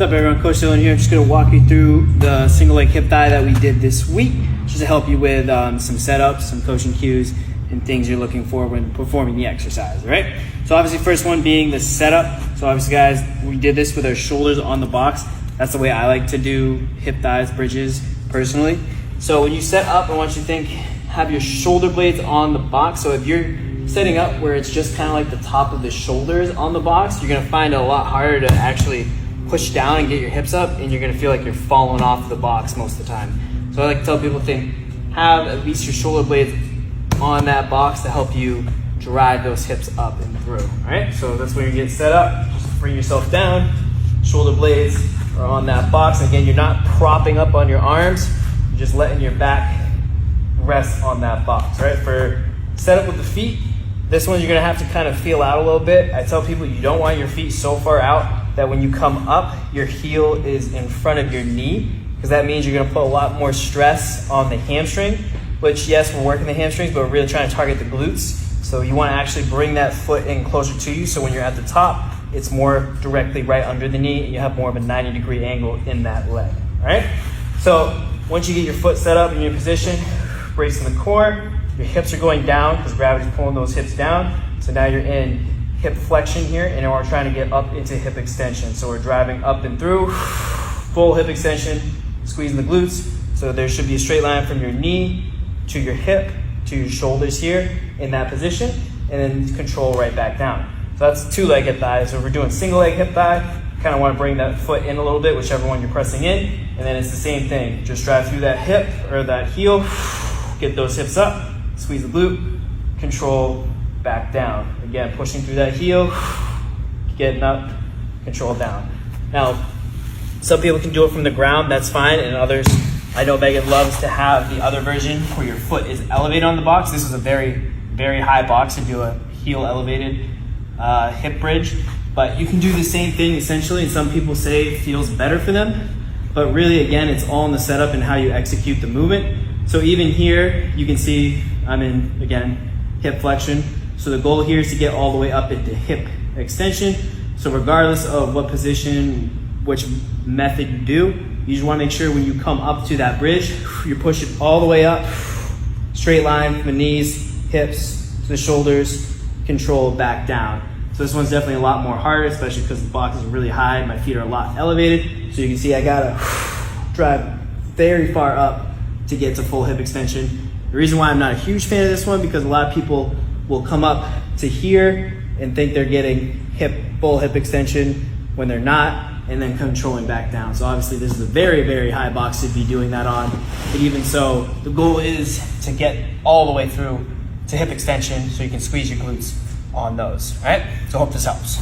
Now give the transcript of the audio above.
What's up everyone, Coach Dylan here. I'm just going to walk you through the single leg hip thigh that we did this week, just to help you with some setups, some coaching cues, and things you're looking for when performing the exercise, right? So obviously first one being the setup. So obviously guys, we did this with our shoulders on the box. That's the way I like to do hip thighs, bridges, personally. So when you set up, I want you to have your shoulder blades on the box. So if you're setting up where it's just kind of like the top of the shoulders on the box, you're going to find it a lot harder to actually push down and get your hips up, and you're going to feel like you're falling off the box most of the time. So I like to tell people have at least your shoulder blades on that box to help you drive those hips up and through. All right, so that's when you get set up. Just bring yourself down. Shoulder blades are on that box. Again, you're not propping up on your arms. You're just letting your back rest on that box. Right. For setup with the feet, this one you're going to have to kind of feel out a little bit. I tell people you don't want your feet so far out that when you come up, your heel is in front of your knee, because that means you're going to put a lot more stress on the hamstring, which yes, we're working the hamstrings, but we're really trying to target the glutes. So you want to actually bring that foot in closer to you, so when you're at the top, it's more directly right under the knee, and you have more of a 90-degree angle in that leg. All right? So once you get your foot set up in your position, brace in the core, your hips are going down because gravity's pulling those hips down. So now you're in hip flexion here, and we're trying to get up into hip extension. So we're driving up and through, full hip extension, squeezing the glutes. So there should be a straight line from your knee to your hip to your shoulders here in that position, and then control right back down. So that's two leg hip thigh. So if we're doing single leg hip thigh, kind of want to bring that foot in a little bit, whichever one you're pressing in, and then it's the same thing. Just drive through that hip or that heel, get those hips up, squeeze the glute, control back down. Again, pushing through that heel, getting up, control down. Now, some people can do it from the ground, that's fine, and others, I know Megan loves to have the other version where your foot is elevated on the box. This is a very, very high box to do a heel elevated hip bridge, but you can do the same thing essentially, and some people say it feels better for them, but really, again, it's all in the setup and how you execute the movement. So even here, you can see I'm in, again, hip flexion. So the goal here is to get all the way up into hip extension. So regardless of what position, which method you do, you just want to make sure when you come up to that bridge, you're pushing all the way up, straight line from the knees, hips, to the shoulders, control back down. So this one's definitely a lot more harder, especially because the box is really high, my feet are a lot elevated. So you can see I gotta drive very far up to get to full hip extension. The reason why I'm not a huge fan of this one, because a lot of people will come up to here and think they're getting full hip extension when they're not, and then controlling back down. So obviously this is a very, very high box to be doing that on. But even so, the goal is to get all the way through to hip extension so you can squeeze your glutes on those, all right? So hope this helps.